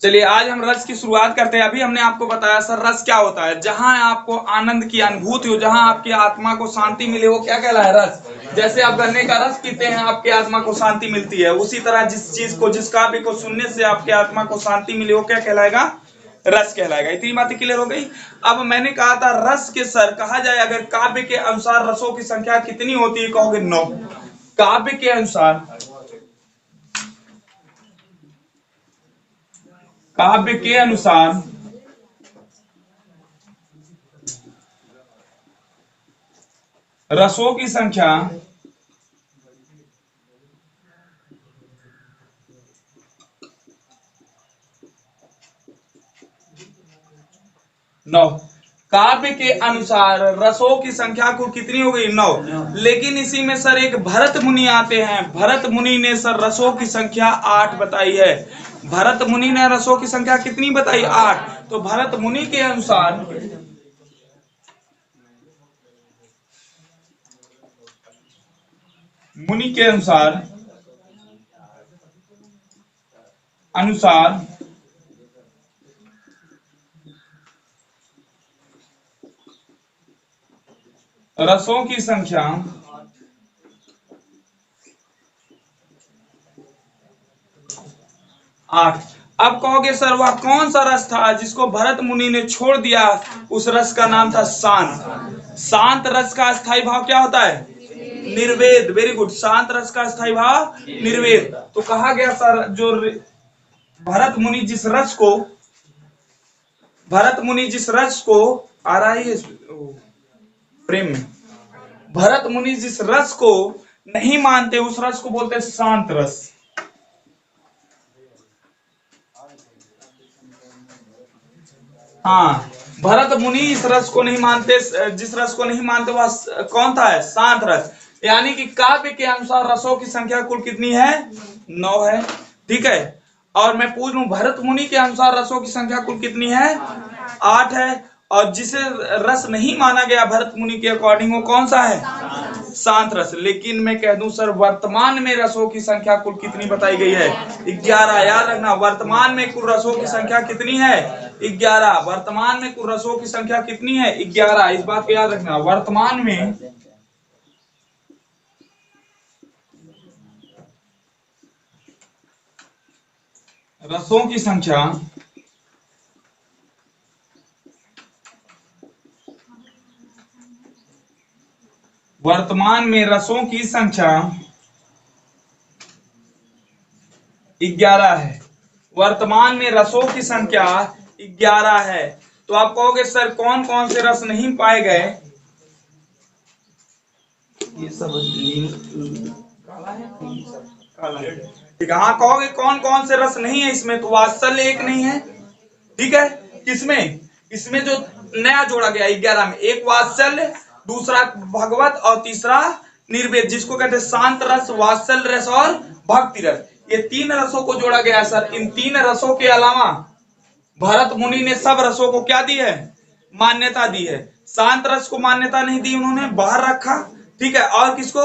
चलिए आज हम रस की शुरुआत करते हैं। अभी हमने आपको बताया सर रस क्या होता है। जहां आपको आनंद की अनुभूति हो, जहां आपकी आत्मा को शांति मिले, वो क्या कहलाए? रस। जैसे आप गन्ने का रस पीते हैं, आपकी आत्मा को शांति मिलती है। उसी तरह जिस चीज को, जिस काव्य को सुनने से आपकी आत्मा को शांति मिले, वो क्या कहलाएगा? रस कहलाएगा। इतनी बातें क्लियर हो गई। अब मैंने कहा था रस के सर कहा जाए अगर काव्य के अनुसार रसों की संख्या कितनी होती है, कहोगे 9। काव्य के अनुसार, काव्य के अनुसार रसों की संख्या 9। काव्य के अनुसार रसों की संख्या कुल कितनी हो गई? 9। लेकिन इसी में सर एक भरत मुनि आते हैं। भरत मुनि ने सर रसों की संख्या 8 बताई है। भरत मुनि ने रसों की संख्या कितनी बताई? 8। तो भरत मुनि के अनुसार, मुनि के अनुसार रसों की संख्या 8। अब कहोगे सर वह कौन सा रस था जिसको भरत मुनि ने छोड़ दिया? उस रस का नाम था शांत। शांत रस का स्थायी भाव क्या होता है? निर्वेद। Very good. शांत रस का स्थायी भाव निर्वेद। तो कहा गया सर जो भरत मुनि जिस रस को, भरत मुनि जिस रस को आ रहा है प्रेम में, भरत मुनि जिस रस को नहीं मानते उस रस को बोलते हैं शांत रस। हाँ, भरत मुनि इस रस को नहीं मानते, जिस रस को नहीं मानते वह कौन था? है शांत रस। यानी कि काव्य के अनुसार रसों की संख्या कुल कितनी है? 9 है। ठीक है। और मैं पूछ लूं भरत मुनि के अनुसार रसों की संख्या कुल कितनी है? 8 है। और जिसे रस नहीं माना गया भरत मुनि के अकॉर्डिंग वो कौन सा है? शांत रस। लेकिन मैं कह दूं सर वर्तमान में रसों की संख्या कुल कितनी बताई गई है? 11। याद रखना वर्तमान में कुल रसों की संख्या कितनी है? 11। वर्तमान में कुल रसों की संख्या कितनी है? 11। इस बात को याद रखना वर्तमान में रसों की संख्या वर्तमान में रसों की संख्या 11 है। वर्तमान में रसों की संख्या 11 है। तो आप कहोगे सर कौन कौन से रस नहीं पाए गए? ये सब काला है, काला है। ठीक है। हाँ, कहोगे कौन कौन से रस नहीं है इसमें? तो वात्सल्य एक नहीं है। ठीक है। किसमें? इसमें जो नया जोड़ा गया 11 में, एक वात्सल्य, दूसरा भगवत और तीसरा निर्वेद, जिसको कहते हैं शांत रस, वात्सल्य रस और भक्ति रस। ये 3 रसों को जोड़ा गया सर। इन 3 रसों के अलावा भरत मुनि ने सब रसों को क्या दी है? मान्यता दी है। शांत रस को मान्यता नहीं दी, उन्होंने बाहर रखा। ठीक है। और किसको?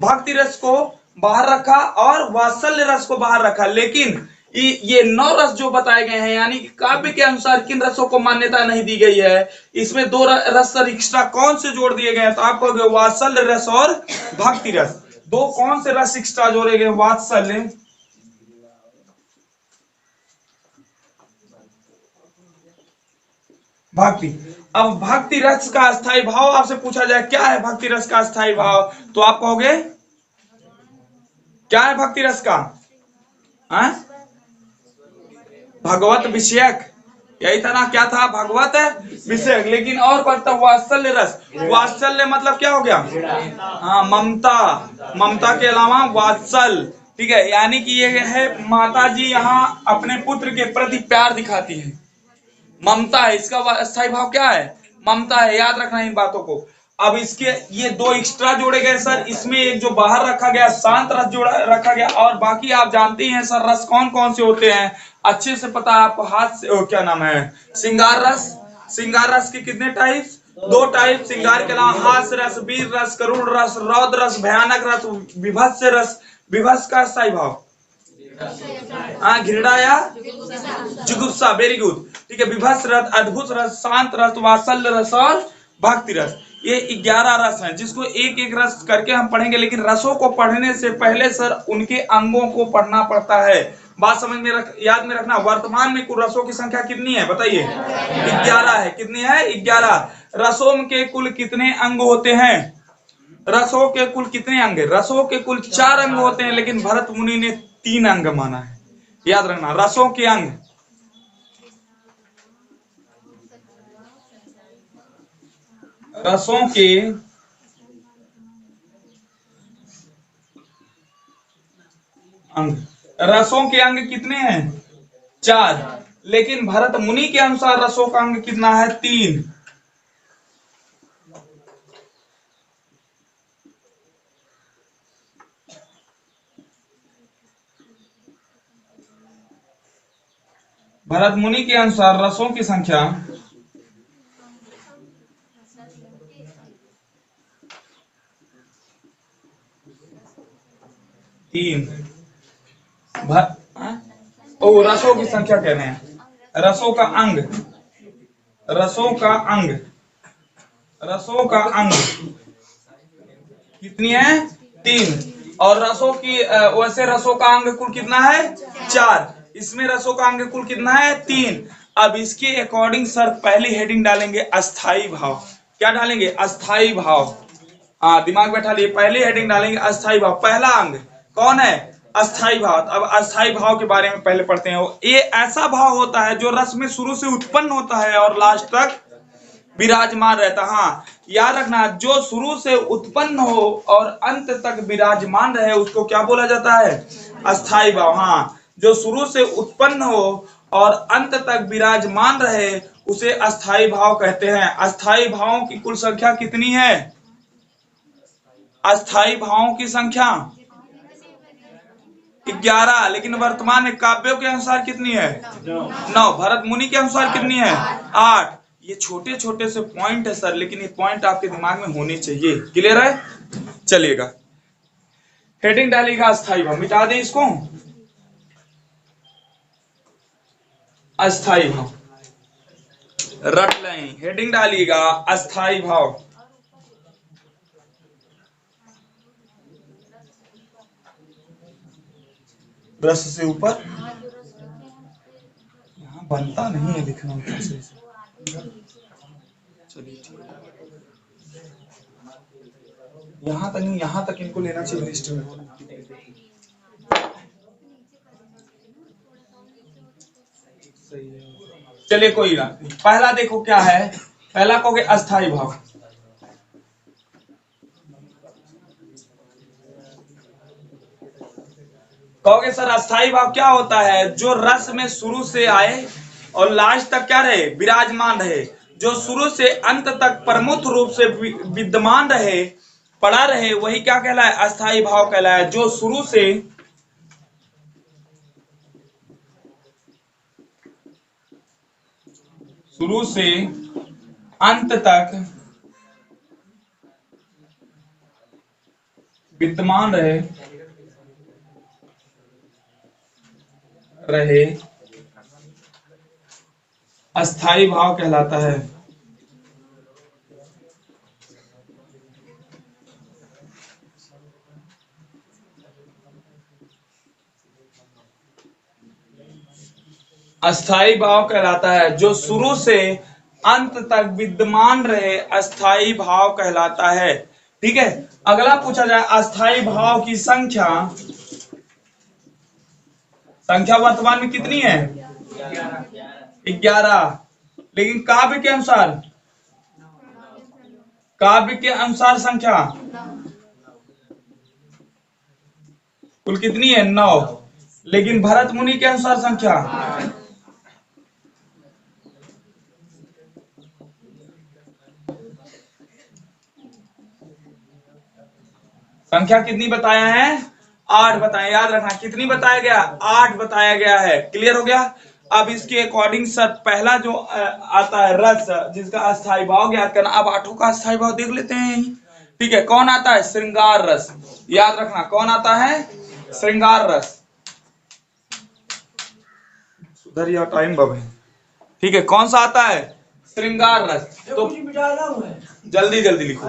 भक्ति रस को बाहर रखा और वात्सल्य रस को बाहर रखा। लेकिन ये 9 रस जो बताए गए हैं, यानी कि काव्य के अनुसार किन रसों को मान्यता नहीं दी गई है? इसमें 2 रस सर एक्स्ट्रा कौन से जोड़ दिए गए हैं? तो आप कहोगे वात्सल्य रस और भक्ति रस। 2 कौन से रस एक्स्ट्रा जोड़े गए? वात्सल्य, भक्ति। अब भक्ति रस का स्थायी भाव आपसे पूछा जाए क्या है भक्ति रस का स्थायी भाव, तो आप कहोगे क्या है भक्ति रस का? भगवत विषयक। यही था ना? क्या था? भगवत विषयक। लेकिन और बढ़ता वात्सल्य रस। वात्सल्य मतलब क्या हो गया? हाँ, ममता। ममता के अलावा वात्सल। ठीक है। यानी कि ये है माता जी यहाँ अपने पुत्र के प्रति प्यार दिखाती है, ममता है। इसका स्थायी भाव क्या है? ममता है। याद रखना इन बातों को। अब इसके ये 2 एक्स्ट्रा जोड़े गए सर। इसमें एक जो बाहर रखा गया शांत रस जोड़ा रखा गया, और बाकी आप जानते हैं सर रस कौन कौन से होते हैं, अच्छे से पता है आपको। हाथ से क्या नाम है? श्रृंगार रस। श्रृंगार रस के कितने टाइप्स? 2 टाइप। श्रृंगार के अलावा हास्य रस, वीर रस, करुण रस, रौद्र रस, भयानक रस, विभत्स रस। विभत्स का स्थायी भाव घृणा या जुगुप्सा, वेरी गुड। ठीक है, विभत्स रस, अद्भुत रस, शांत रस, वात्सल्य रस और भक्ति रस, ये 11 रस हैं जिसको एक एक रस करके हम पढ़ेंगे। लेकिन रसों को पढ़ने से पहले सर उनके अंगों को पढ़ना पड़ता है। बात समझ में याद में रखना। वर्तमान में कुल रसों की संख्या कितनी है बताइए? 11 है। कितनी है? 11। रसों के कुल कितने अंग होते हैं? रसों के कुल कितने अंग? रसों के कुल 4 अंग होते हैं, लेकिन भरत मुनि ने 3 अंग माना है। याद रखना, रसों के अंग, रसों के अंग, रसों के अंग कितने हैं? 4। लेकिन भरत मुनि के अनुसार रसों का अंग कितना है? 3। भरत मुनि के अनुसार रसों की संख्या 3। रसों की संख्या कह रहे हैं, रसों का अंग, रसों का अंग, रसों का अंग कितनी है? 3। और रसों की वैसे रसों का अंग कुल कितना है? 4। इसमें रसों का अंग कुल कितना है? 3। अब इसके अकॉर्डिंग सर पहली हेडिंग डालेंगे अस्थाई भाव। क्या डालेंगे? अस्थाई भाव। दिमाग बैठा लिए, पहली हेडिंग डालेंगे अस्थाई भाव। पहला अंग कौन है? अस्थाई भाव। अब अस्थाई भाव के बारे में पहले पढ़ते हैं। ये ऐसा भाव होता है जो रस में शुरू से उत्पन्न होता है और लास्ट तक विराजमान रहता। हाँ, याद रखना, जो शुरू से उत्पन्न हो और अंत तक विराजमान रहे उसको क्या बोला जाता है? अस्थाई भाव। हाँ, जो शुरू से उत्पन्न हो और अंत तक विराजमान रहे उसे अस्थाई भाव कहते हैं। अस्थाई भावों की कुल संख्या कितनी है? अस्थाई भावों की संख्या 11। लेकिन वर्तमान में काव्यों के अनुसार कितनी है? 9। भरत मुनि के अनुसार कितनी है? 8। ये छोटे छोटे से पॉइंट है सर, लेकिन ये पॉइंट आपके दिमाग में होने चाहिए। क्लियर है? चलिएगा, हेडिंग डालिएगा अस्थाई भाव। मिटा दें इसको, अस्थाई भाव रट लें। हेडिंग डालिएगा अस्थाई भाव। रस से ऊपर यहाँ बनता नहीं है लिखना उतना सही से। चलिए ठीक, यहाँ तक नहीं, यहाँ तक इनको लेना चाहिए लिस्ट में। चलिए कोई ना, पहला देखो क्या है। पहला कहोगे अस्थाई भाव। कहोगे सर अस्थाई भाव क्या होता है? जो रस में शुरू से आए और लास्ट तक क्या रहे? विराजमान रहे। जो शुरू से अंत तक प्रमुख रूप से विद्यमान रहे, पड़ा रहे, वही क्या कहलाए? अस्थाई भाव कहलाए। जो शुरू से अंत तक विद्यमान रहे अस्थाई भाव कहलाता है। अस्थाई भाव कहलाता है। जो शुरू से अंत तक विद्यमान रहे अस्थाई भाव कहलाता है। ठीक है, अगला पूछा जाए अस्थाई भाव की संख्या। संख्या वर्तमान में कितनी है? 11। लेकिन काव्य के अनुसार, काव्य के अनुसार संख्या कुल कितनी है? 9। लेकिन भरत मुनि के अनुसार संख्या संख्या कितनी बताया है? 8 बताया। याद रखना, कितनी बताया गया? 8 बताया गया है। क्लियर हो गया? अब इसके अकॉर्डिंग सर पहला जो आता है रस जिसका अस्थाई भाव ज्ञात करना। अब 8 का अस्थाई भाव देख लेते हैं। ठीक है, कौन आता है? श्रृंगार रस। याद रखना, कौन आता है? श्रृंगार रस। उधर यह टाइम बब है। ठीक है, कौन सा आता है? श्रृंगार रस। तो जल्दी जल्दी लिखो।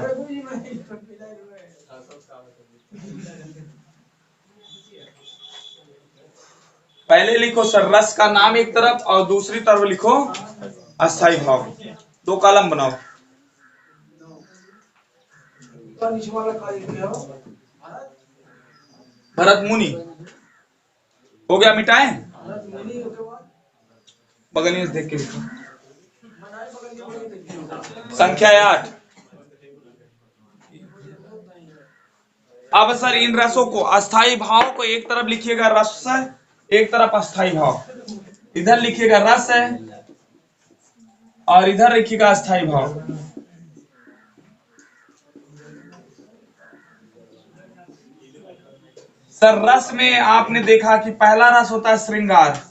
पहले लिखो सर रस का नाम एक तरफ और दूसरी तरफ लिखो अस्थाई भाव। 2 कॉलम बनाओ। भरत मुनि हो गया, मिटाएं? बगल में देख के लिखो। संख्या 8। अब सर इन रसों को, अस्थाई भाव को एक तरफ लिखिएगा रस है, एक तरफ अस्थाई भाव। इधर लिखिएगा रस है और इधर लिखिएगा अस्थाई भाव। सर रस में आपने देखा कि पहला रस होता है श्रृंगार,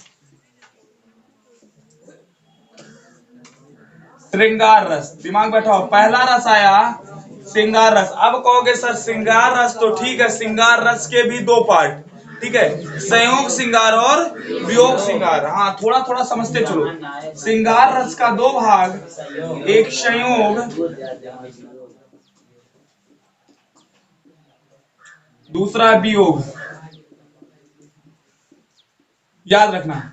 श्रृंगार रस। दिमाग बैठाओ, पहला रस आया श्रृंगार रस। अब कहोगे सर श्रृंगार रस तो ठीक है, श्रृंगार रस के भी 2 पार्ट, ठीक है, संयोग श्रृंगार और वियोग श्रृंगार। हाँ, थोड़ा थोड़ा समझते चलो। श्रृंगार रस का 2 भाग, एक संयोग, दूसरा वियोग। याद रखना।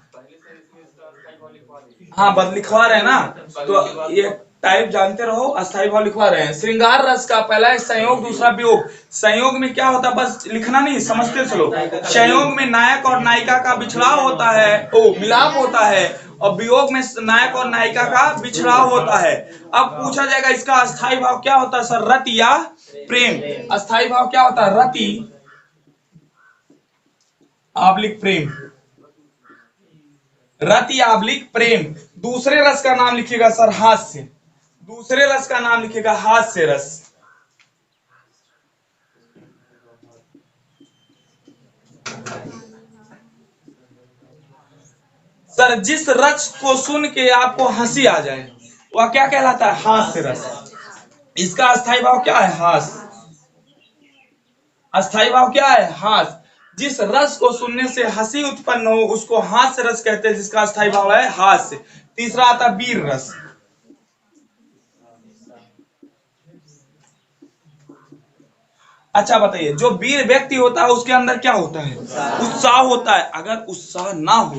हाँ, बद लिखवा रहे हैं ना, तो ये टाइप जानते रहो। अस्थाई भाव लिखवा रहे हैं। श्रृंगार रस का पहला है संयोग, दूसरा वियोग। संयोग में क्या होता है, बस लिखना नहीं, समझते चलो। संयोग में नायक और नायिका का बिछड़ाव होता है, मिलाप होता है, और वियोग में नायक और नायिका का बिछड़ाव होता है। अब पूछा जाएगा इसका अस्थाई भाव क्या होता है सर, रति या प्रेम? अस्थाई भाव क्या होता है, रति आब्लिक प्रेम, रति आब्लिक प्रेम। दूसरे रस का नाम लिखिएगा सर हास्य, दूसरे रस का नाम लिखिएगा हास्य रस। सर जिस रस को सुन के आपको हंसी आ जाए वह क्या कहलाता है, हास्य रस। इसका अस्थाई भाव क्या है, हास्य। अस्थाई भाव क्या है, हास्य। जिस रस को सुनने से हंसी उत्पन्न हो उसको हास्य रस कहते हैं, जिसका अस्थाई भाव है हास्य। तीसरा आता है वीर रस। अच्छा बताइए, जो वीर व्यक्ति होता है उसके अंदर क्या होता है, उत्साह होता है। अगर उत्साह ना हो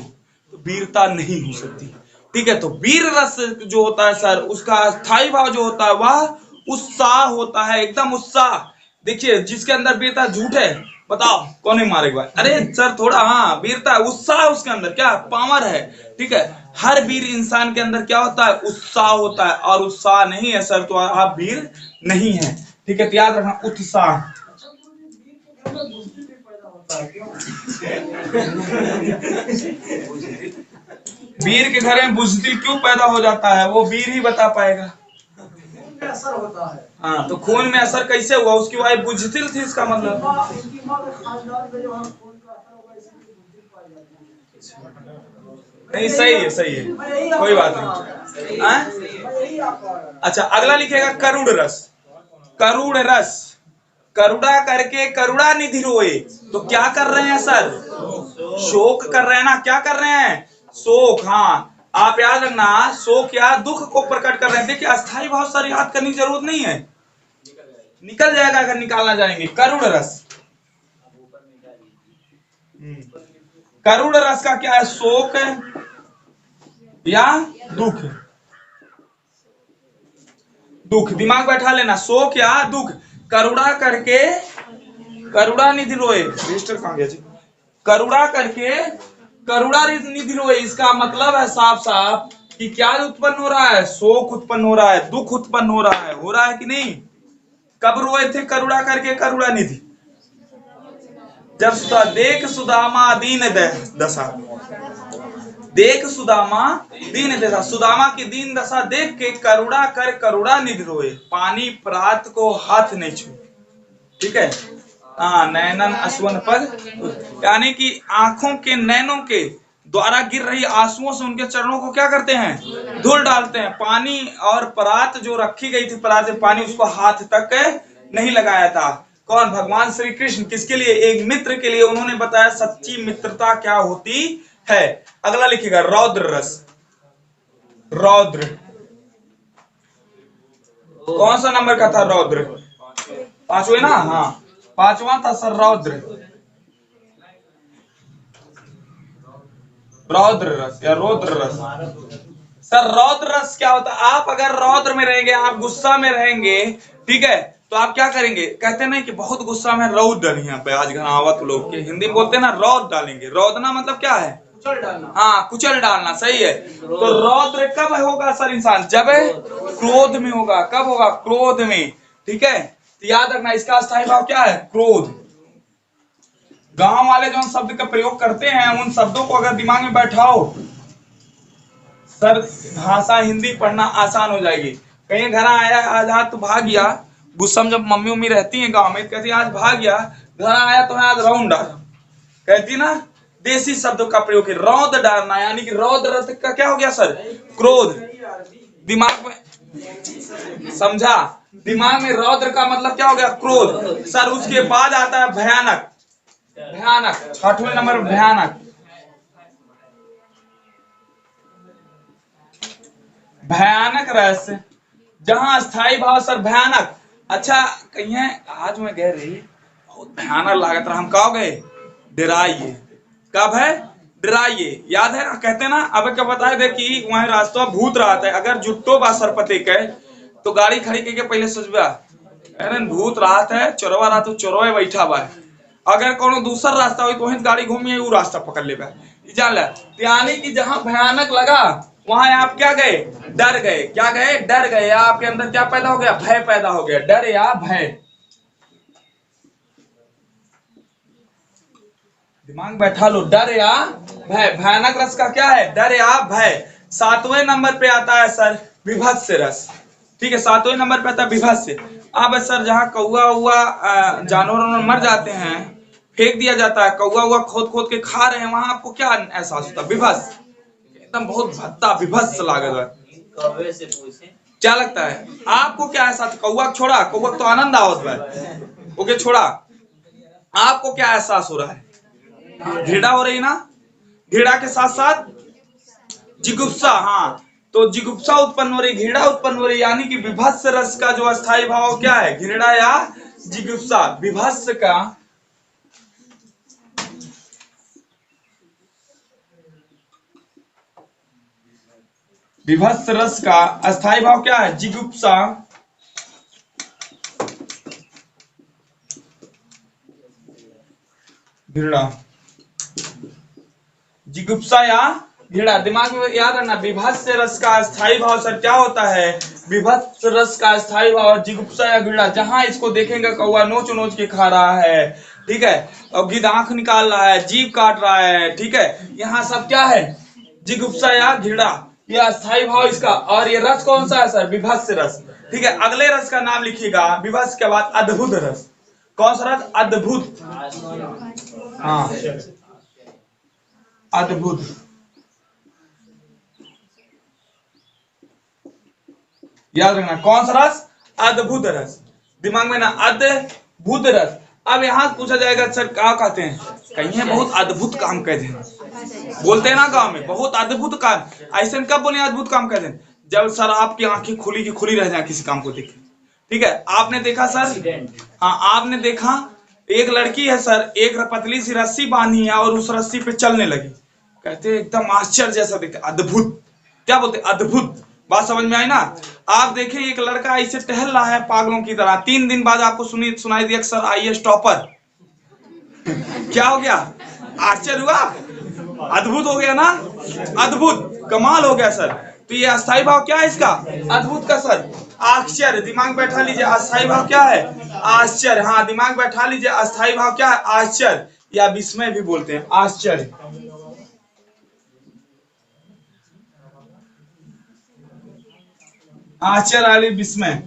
तो वीरता नहीं हो सकती। ठीक है, तो वीर रस जो होता है सर, उसका अस्थाई भाव जो होता है वह उत्साह होता है, एकदम उत्साह। देखिए जिसके अंदर वीरता, झूठ है बताओ कौन है मारेगा? अरे सर थोड़ा, हाँ वीरता, उत्साह उसके अंदर क्या पावर है। ठीक है, हर वीर इंसान के अंदर क्या होता है, उत्साह होता है। और उत्साह नहीं है सर तो आप वीर नहीं है। ठीक है, तो याद रखना उत्साह। वीर के घर में बुजदिल क्यों पैदा हो जाता है, वो वीर ही बता पाएगा। असर होता है। हाँ, तो खून में असर कैसे हुआ, उसकी वाइफ बुजदिल थी, इसका मतलब। नहीं, सही है, सही है, कोई बात नहीं। अच्छा, अगला लिखेगा करुण रस। करुण रस, करुणा करके करुणा निधि रोए। तो क्या कर रहे हैं सर, शोक कर रहे हैं ना, क्या कर रहे हैं, शोक। हाँ, आप याद रखना, शोक या दुख को प्रकट कर रहे हैं। देखिए अस्थाई भाव सर याद करने की जरूरत नहीं है, निकल जाएगा अगर निकालना जाएंगे। करुण रस, करुण रस का क्या है, शोक या दुख। दुख, दिमाग बैठा लेना, शोक या दुख। करुणा करके करुणा निधि रोए। रजिस्टर कहां गया जी? करुणा करके करुणा निधि रोए, इसका मतलब है साफ साफ कि क्या उत्पन्न हो रहा है, शोक उत्पन्न हो रहा है, दुख उत्पन्न हो रहा है कि नहीं? कब रोए थे करुणा करके करुणा निधि? जब देख सुदामा दीन दशा, देख सुदामा दीन दशा, सुदामा की दीन दशा देख के करुणा कर करुणा निधि रोए। पानी प्रात को हाथ नहीं छू। ठीक है, हाँ, नैनन असवन पद, यानी कि आंखों के नैनों के द्वारा गिर रही आंसुओं से उनके चरणों को क्या करते हैं, धुल डालते हैं। पानी और परात जो रखी गई थी, परात में पानी, उसको हाथ तक नहीं लगाया था। कौन, भगवान श्री कृष्ण। किसके लिए, एक मित्र के लिए। उन्होंने बताया सच्ची मित्रता क्या होती है। अगला लिखिएगा रौद्र रस। रौद्र कौन सा नंबर का था? रौद्र पांचवें ना? हाँ, पांचवा था सर रौद्र। रौद्र रस या रौद्र रस। सर रौद्र रस क्या होता है? आप अगर रौद्र में रहेंगे, आप गुस्सा में रहेंगे, ठीक है, तो आप क्या करेंगे? कहते नहीं कि बहुत गुस्सा में रौद डाली। यहाँ पे आज घनावत लोग के हिंदी में बोलते हैं ना, रौद डालेंगे। रौदना मतलब क्या है? कुचल डालना। हाँ, कुचल डालना, सही है। तो रौद्र कब होगा सर इंसान? जब क्रोध में होगा। कब होगा? क्रोध में, ठीक है। तो याद रखना इसका स्थायी भाव क्या है? क्रोध। गांव वाले जो शब्द का प्रयोग करते हैं, उन शब्दों को अगर दिमाग में बैठाओ सर, भाषा हिंदी पढ़ना आसान हो जाएगी। कहीं घर आया आज, हाथ तो भाग गया, गुस्सा में जब मम्मी उम्मी रहती है गांव में, कहती आज भाग गया, घर आया तो आज राउंड डाल, कहती ना, देसी शब्दों का प्रयोग है। रौद डालना यानी कि रौद रस का क्या हो गया सर? क्रोध। दिमाग में समझा? दिमाग में रौद्र का मतलब क्या हो गया? क्रोध। सर उसके बाद आता है भयानक। भयानक 6वें नंबर भयानक। भयानक रस जहां स्थायी भाव सर भयानक। अच्छा कहिए आज मैं कह रही बहुत भयानक लागत रहा, हम कहा गए डराइए। कब है? डराइए। याद है ना? कहते ना, अब क्या बताए दे कि वहां रास्ता भूत रहा था। अगर जुट्टो बा सर पते के तो गाड़ी खड़ी करके पहले सोचबा अरे भूत रात है, चोरवा रात चोरवा बैठा बा। अगर कोनो दूसरा रास्ता हो तो गाड़ी घूमिए वो रास्ता पकड़ लेगा। जान ला, यानी कि जहां भयानक लगा वहां आप क्या गए? डर गए। क्या गए? डर गए। आपके अंदर क्या पैदा हो गया? भय पैदा हो गया। डर या भय। दिमाग बैठा लो, डर या भय। भयानक रस का क्या है? डर या भय। 7वें नंबर पे आता है सर विभत्स रस। ठीक है, 7वें नंबर पे आता है विभत्स। अब सर जहां कौआ हुआ जानवर मर जाते हैं, फेंक दिया जाता है, कौआ हुआ खोद खोद के खा रहे हैं, वहां आपको क्या एहसास होता है? विभत्स। एकदम बहुत भत्ता विभत्स लागत है। क्या लगता है आपको? क्या एहसास? कौआ छोड़ा, कौआ तो आनंद आवत है, ओके छोड़ा, आपको क्या एहसास हो रहा है? घृणा हो रही ना? घृणा के साथ साथ जिगुप्सा। हाँ, तो जिगुप्सा उत्पन्न हो रही, घृणा उत्पन्न हो रही, यानी कि विभत्स रस का जो अस्थायी भाव क्या है? घृणा या जिगुप्सा। विभत्स का विभत्स रस का अस्थायी भाव क्या है? जिगुप्सा। घृणा, जिगुप्सा या घृणा। दिमाग में याद रखना, विभत्स रस का अस्थायी भाव सर क्या होता है? विभत्स रस का अस्थायी भाव जिगुप्सा या घृणा। जहां इसको देखेंगे कौआ नोच नोच के खा रहा है, ठीक है, और गिद्ध आंख निकाल रहा है, जीभ काट रहा है, ठीक है, यहाँ सब क्या है? जिगुप्सा या घृणा। ये अस्थायी भाव इसका। और ये रस कौन सा है सर? विभत्स रस। ठीक है, अगले रस का नाम लिखिएगा विभत्स के बाद अद्भुत रस। कौन सा रस? अद्भुत। हाँ, अद्भुत। याद रखना कौन सा रस? अद्भुत रस। दिमाग में ना, अद्भुत रस। अब यहां पूछा जाएगा सर क्या कहते हैं? कहीं बहुत अद्भुत काम कहते हैं, बोलते हैं ना गांव में, बहुत अद्भुत काम। ऐसे कब बोले अद्भुत काम कहते हैं? जब सर आपकी आंखें खुली की खुली रह जाए किसी काम को देखे। ठीक है, आपने देखा सर? हाँ, आपने देखा एक लड़की है सर, एक पतली सी रस्सी बांधी है और उस रस्सी पे चलने लगी, कहते एकदम आश्चर्य जैसा दिखते, अद्भुत। क्या बोलते? अद्भुत। बात समझ में आई ना? आप देखें एक लड़का ऐसे टहल रहा है पागलों की तरह, 3 दिन बाद आपको सुनाई दिया सर आईएएस टॉपर। क्या हो गया? आश्चर्य हुआ? अद्भुत हो गया ना? अद्भुत, कमाल हो गया सर। तो ये अस्थायी भाव क्या है इसका? अद्भुत का सर आश्चर्य। दिमाग बैठा लीजिए, अस्थायी भाव क्या है? आश्चर्य। हाँ, दिमाग बैठा लीजिए, अस्थायी भाव क्या है? आश्चर्य या विस्मय भी बोलते हैं, आश्चर्य। आश्चर्य विस्मय।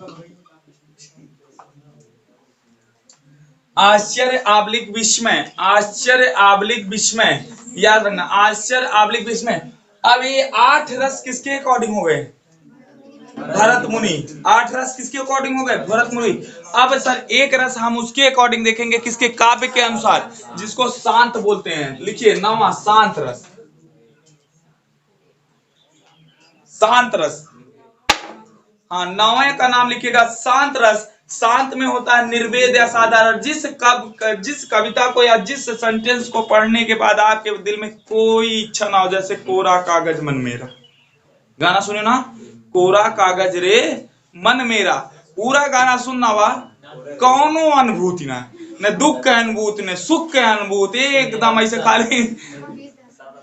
आश्चर्य आबलिक विस्मय। आश्चर्य आबलिक विस्मय। याद रखना, आश्चर्य आबलिक विस्मय। अब ये 8 रस किसके अकॉर्डिंग हो गए? भरत मुनि। 8 रस किसके अकॉर्डिंग हो गए? भरत मुनि। अब सर एक रस हम उसके अकॉर्डिंग देखेंगे, किसके? काव्य के अनुसार, जिसको शांत बोलते हैं। लिखिए 9वां शांत रस। शांत रस। हाँ, 9वें का नाम लिखिएगा शांत रस। शांत में होता है निर्वेद या साधारण। जिस कविता को या जिस सेंटेंस को पढ़ने के बाद आपके दिल में कोई इच्छा ना हो, जैसे कोरा कागज मन मेरा, गाना सुने ना, कोरा कागज रे मन मेरा, पूरा गाना सुनना वा, कौनो अनुभूति ना, न दुख के अनुभूति न सुख के अनुभूति, एकदम ऐसे खाली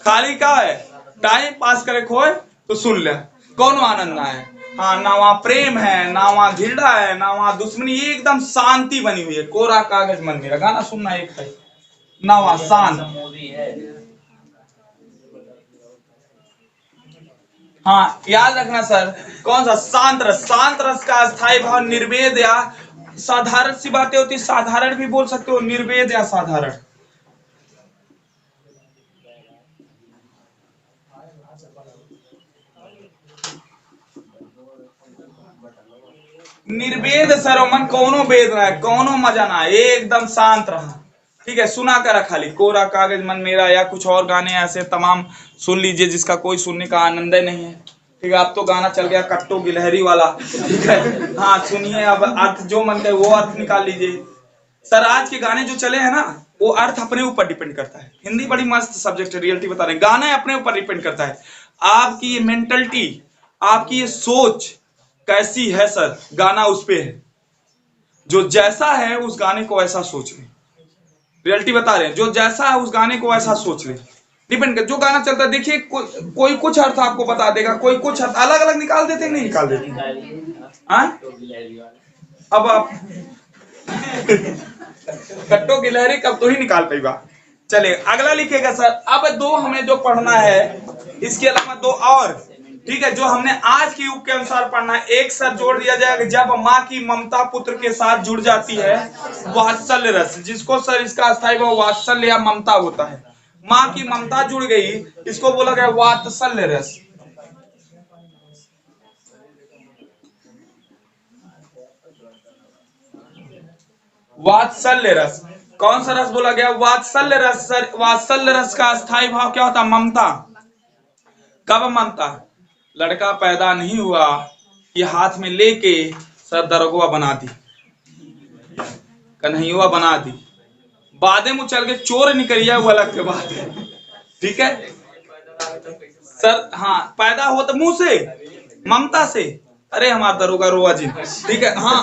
खाली क्या है, टाइम पास करे खोए तो सुन ले, कौनो आनंद ना है। हाँ, ना वहां प्रेम है, ना वहां घृणा है, ना वहां दुश्मनी, एकदम शांति बनी हुई है। कोरा कागज मन मेरा गाना सुनना एक है, ना वहां शांत। हाँ, याद रखना सर, कौन सा शांत रस। शांत रस का अस्थाई भाव निर्वेद या साधारण सी बातें होती, साधारण भी बोल सकते हो, निर्वेद या साधारण। निर्वेद सर मन, कोनो वेद ना है, कोनो मजा ना है, एकदम शांत रहा। ठीक है, सुना करा खाली कोरा कागज मन मेरा, या कुछ और गाने ऐसे तमाम सुन लीजिए जिसका कोई सुनने का आनंद ही नहीं है। ठीक है, अब तो गाना चल गया कट्टो गिलहरी वाला। ठीक है, हाँ सुनिए, अब अर्थ जो मन करे वो अर्थ निकाल लीजिए। सर आज के गाने जो चले हैं ना, वो अर्थ अपने ऊपर डिपेंड करता है। हिंदी बड़ी मस्त सब्जेक्ट है, रियलिटी बता रहे हैं, गाना अपने ऊपर डिपेंड करता है। आपकी ये मेंटलिटी, आपकी ये सोच कैसी है सर, गाना उस पे है। जो जैसा है उस गाने को ऐसा सोच ले, रियलिटी बता रहे हैं, जो जैसा है उस गाने को ऐसा सोच ले, डिपेंड कर। जो गाना चलता है देखिए, कोई कुछ अर्थ आपको बता देगा, कोई कुछ अर्थ अलग अलग निकाल देते, नहीं निकाल देते। अब आप कट्टो गिलहरी कब तो ही निकाल पाएगा। चले अगला लिखेगा सर। अब दो हमें जो पढ़ना है, इसके अलावा दो और, ठीक है, जो हमने आज के युग के अनुसार पढ़ना है। एक सर जोड़ दिया जाएगा, जब माँ की ममता पुत्र के साथ जुड़ जाती है, वात्सल्य रस, जिसको सर इसका अस्थायी भाव वात्सल्य या ममता होता है। माँ की ममता जुड़ गई, इसको बोला गया वात्सल्य रस। वात्सल्य रस, कौन सा रस बोला गया, वात्सल्य रस। सर वात्सल्य रस का अस्थायी भाव क्या होता, ममता। कब ममता, लड़का पैदा नहीं हुआ कि हाथ में लेके सर दरोगा बना दी, कन्हैया बना दी, बादे में चल के चोर निकलिया, वो अलग के बात है। ठीक है सर, हाँ पैदा हो तो मुंह से, ममता से, अरे हमारा दरोगा रोआ जी। ठीक है, हाँ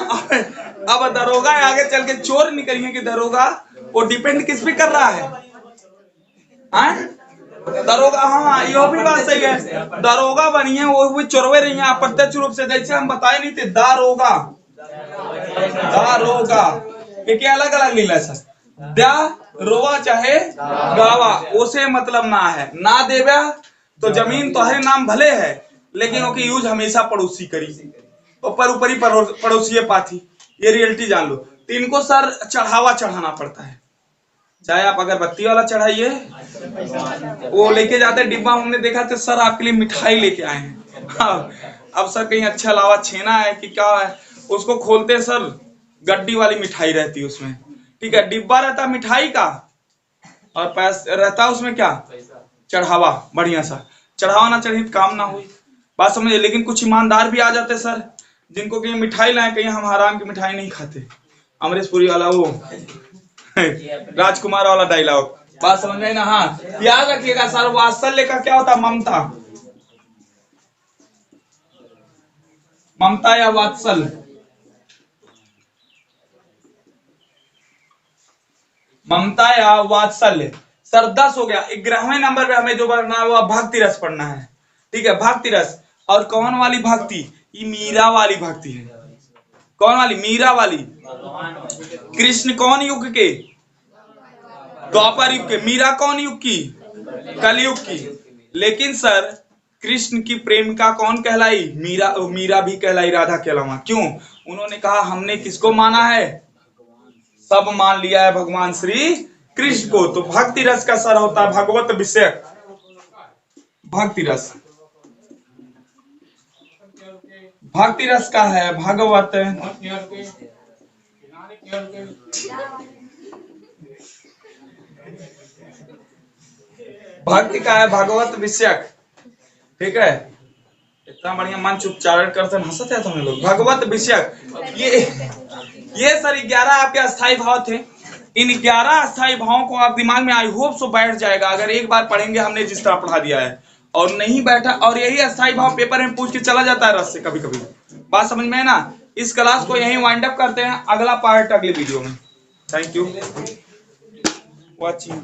अब दरोगा आगे चल के चोर निकलिए कि दरोगा, वो डिपेंड किस पे कर रहा है, हाँ? दरोगा, हाँ यो भी बात सही है, दरोगा बनिए वो भी चोरवे रही है अप्रत्यक्ष रूप से, जैसे हम बताए नहीं थे, दारोगा, दारोगा, ये क्या अलग अलग लीला है सर। दा रोवा चाहे गावा, उसे मतलब ना है, ना देवा तो जमीन तो हरे नाम भले है, लेकिन ओके यूज हमेशा पड़ोसी करी, तो पर ऊपरी पड़ोसी पाथी, ये रियलिटी जान लो। तो इनको सर चढ़ावा चढ़ाना पड़ता है, चाहे आप अगरबत्ती वाला चढ़ाइए, वो लेके जाते डिब्बा, हमने देखा तो सर आपके लिए मिठाई लेके आए हैं। हाँ, अब सर कहीं अच्छा लावा छेना है कि क्या है, उसको खोलते सर गड्डी वाली मिठाई रहती है उसमें। ठीक है, डिब्बा रहता मिठाई का, और पैसा रहता उसमें क्या, चढ़ावा, बढ़िया सा चढ़ावा ना चढ़ी काम ना हुई, बात समझे। लेकिन कुछ ईमानदार भी आ जाते सर, जिनको कहीं मिठाई लाए, कहीं हम हराम की मिठाई नहीं खाते। अमरीश पुरी वाला वो राजकुमार वाला डायलॉग, बात समझ में ना। हाँ, याद रखिएगा सर, वात्सल्य का क्या होता, ममता, ममता या वात्सल्य, ममता या वात्सल्य। सर 10 हो गया। 11वें नंबर पे हमें जो पढ़ना है वो भक्ति रस पढ़ना है। ठीक है, भक्ति रस, और कौन वाली भक्ति, ये मीरा वाली भक्ति है। कौन वाली, मीरा वाली। कृष्ण कौन युग के, द्वापर युग के। मीरा कौन युग की, कलयुग की। लेकिन सर कृष्ण की प्रेमिका कौन कहलाई, मीरा। मीरा भी कहलाई राधा के अलावा, क्यों, उन्होंने कहा हमने किसको माना है, सब मान लिया है भगवान श्री कृष्ण को। तो भक्ति रस का सर होता है भगवत विषयक भक्ति रस। भक्ति रस का है भागवत, भक्ति का है भागवत विषयक। ठीक है, इतना बढ़िया मंच उच्चारण करते हंसते हैं तुम लोग। भगवत विषयक, ये सर 11 आपके अस्थाई भाव थे। इन 11 अस्थाई भावों को आप दिमाग में आई होप सो बैठ जाएगा अगर एक बार पढ़ेंगे हमने जिस तरह पढ़ा दिया है। और नहीं बैठा, और यही अस्थाई भाव पेपर में पूछ के चला जाता है रस से कभी कभी। बात समझ में है ना। इस क्लास को यहीं वाइंड अप करते हैं, अगला पार्ट अगले वीडियो में। Thank you watching.